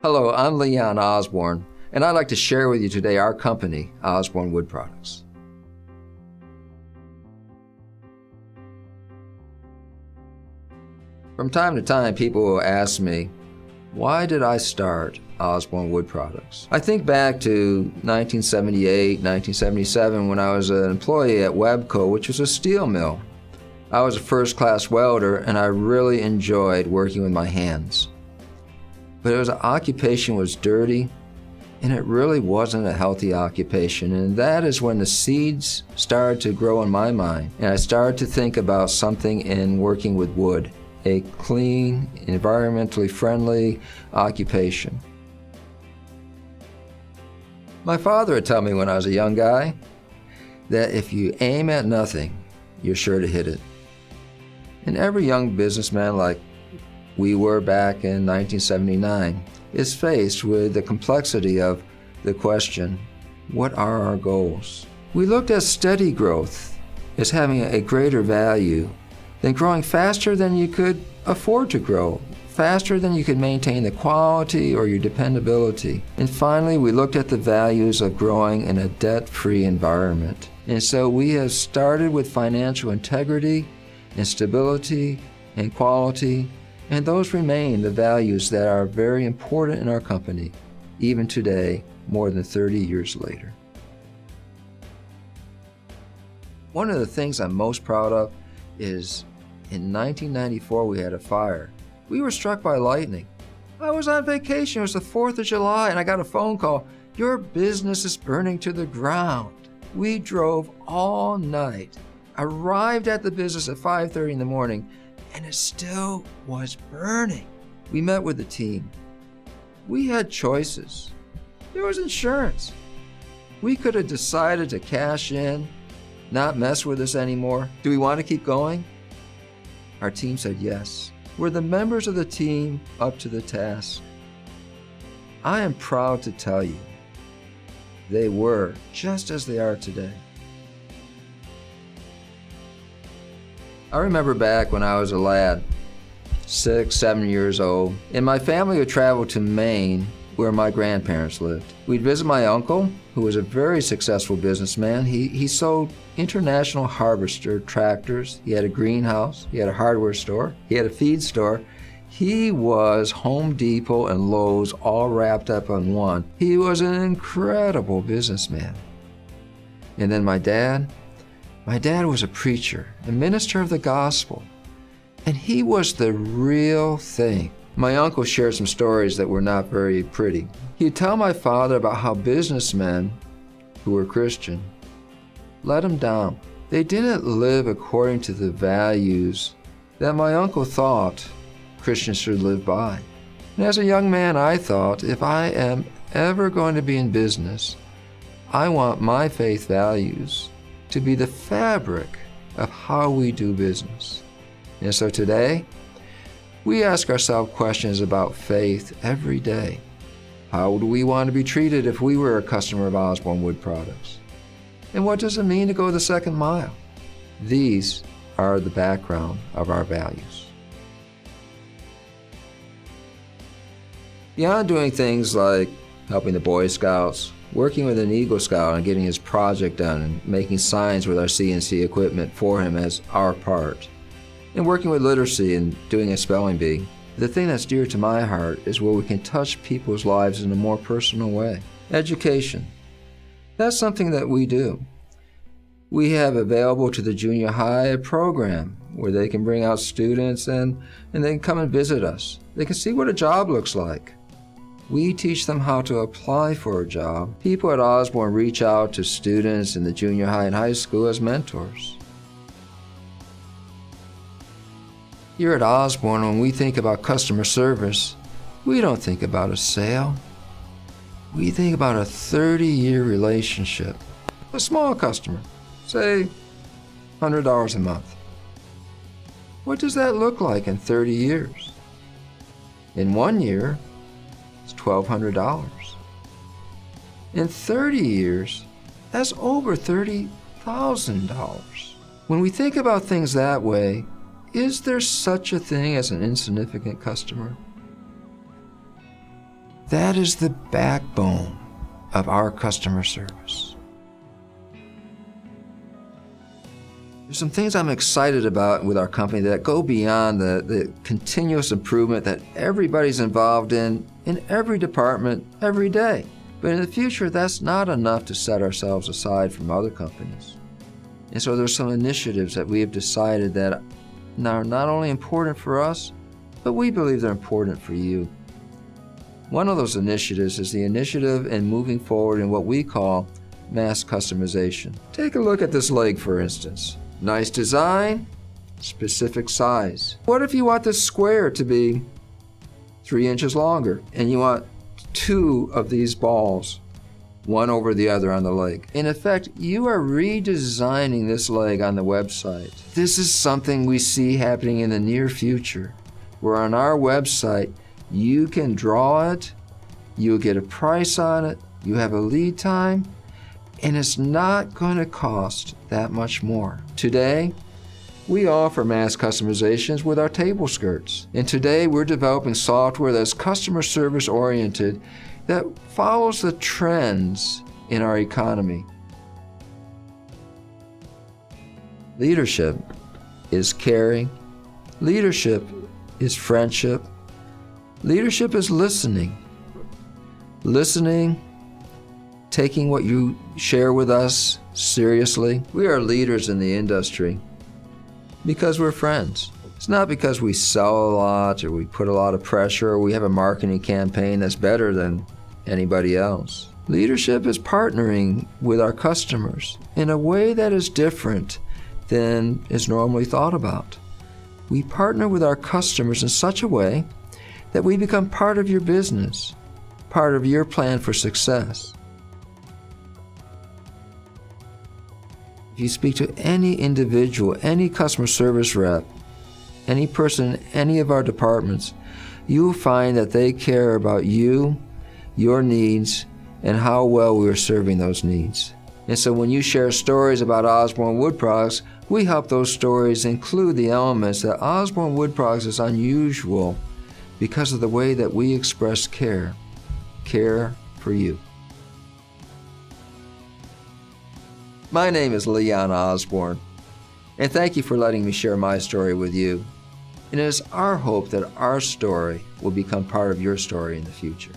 Hello, I'm Leon Osborne, and I'd like to share with you today our company, Osborne Wood Products. From time to time, people will ask me, why did I start Osborne Wood Products? I think back to 1978, 1977, when I was an employee at Webco, which was a steel mill. I was a first-class welder, and I really enjoyed working with my hands. But occupation was dirty, and it really wasn't a healthy occupation. And that is when the seeds started to grow in my mind, and I started to think about something in working with wood, a clean, environmentally friendly occupation. My father would tell me when I was a young guy that if you aim at nothing, you're sure to hit it. And every young businessman, like we were back in 1979, is faced with the complexity of the question, what are our goals? We looked at steady growth as having a greater value than growing faster than you could afford to grow, faster than you could maintain the quality or your dependability. And finally, we looked at the values of growing in a debt-free environment. And so we have started with financial integrity and stability and quality, and those remain the values that are very important in our company, even today, more than 30 years later. One of the things I'm most proud of is in 1994 we had a fire. We were struck by lightning. I was on vacation, it was the 4th of July, and I got a phone call, your business is burning to the ground. We drove all night, arrived at the business at 5:30 in the morning, and it still was burning. We met with the team. We had choices. There was insurance. We could have decided to cash in, not mess with this anymore. Do we want to keep going? Our team said yes. Were the members of the team up to the task? I am proud to tell you, they were, just as they are today. I remember back when I was a lad, 6, 7 years old, and my family would travel to Maine, where my grandparents lived. We'd visit my uncle, who was a very successful businessman. He sold international harvester tractors. He had a greenhouse. He had a hardware store. He had a feed store. He was Home Depot and Lowe's all wrapped up in one. He was an incredible businessman. And then my dad was a preacher, a minister of the gospel, and he was the real thing. My uncle shared some stories that were not very pretty. He'd tell my father about how businessmen who were Christian let him down. They didn't live according to the values that my uncle thought Christians should live by. And as a young man, I thought, if I am ever going to be in business, I want my faith values to be the fabric of how we do business. And so today, we ask ourselves questions about faith every day. How would we want to be treated if we were a customer of Osborne Wood Products? And what does it mean to go the second mile? These are the background of our values. Beyond doing things like helping the Boy Scouts, working with an Eagle Scout and getting his project done and making signs with our CNC equipment for him as our part, and working with literacy and doing a spelling bee, the thing that's dear to my heart is where we can touch people's lives in a more personal way. Education. That's something that we do. We have available to the junior high a program where they can bring out students and they can come and visit us. They can see what a job looks like. We teach them how to apply for a job. People at Osborne reach out to students in the junior high and high school as mentors. Here at Osborne, when we think about customer service, we don't think about a sale. We think about a 30-year relationship. A small customer, say $100 a month. What does that look like in 30 years? In 1 year, it's $1,200. In 30 years, that's over $30,000. When we think about things that way, is there such a thing as an insignificant customer? That is the backbone of our customer service. There's some things I'm excited about with our company that go beyond the continuous improvement that everybody's involved in every department, every day. But in the future, that's not enough to set ourselves aside from other companies. And so there's some initiatives that we have decided that are not only important for us, but we believe they're important for you. One of those initiatives is the initiative in moving forward in what we call mass customization. Take a look at this leg, for instance. Nice design, specific size. What if you want this square to be 3 inches longer and you want 2 of these balls, one over the other on the leg? In effect, you are redesigning this leg on the website. This is something we see happening in the near future, where on our website, you can draw it, you'll get a price on it, you have a lead time, and it's not going to cost that much more. Today, we offer mass customizations with our table skirts. And today, we're developing software that's customer service oriented, that follows the trends in our economy. Leadership is caring. Leadership is friendship. Leadership is listening. Listening, taking what you share with us seriously. We are leaders in the industry because we're friends. It's not because we sell a lot or we put a lot of pressure or we have a marketing campaign that's better than anybody else. Leadership is partnering with our customers in a way that is different than is normally thought about. We partner with our customers in such a way that we become part of your business, part of your plan for success. If you speak to any individual, any customer service rep, any person in any of our departments, you will find that they care about you, your needs, and how well we are serving those needs. And so when you share stories about Osborne Wood Products, we help those stories include the elements that Osborne Wood Products is unusual because of the way that we express care for you. My name is Leon Osborne, and thank you for letting me share my story with you. And it is our hope that our story will become part of your story in the future.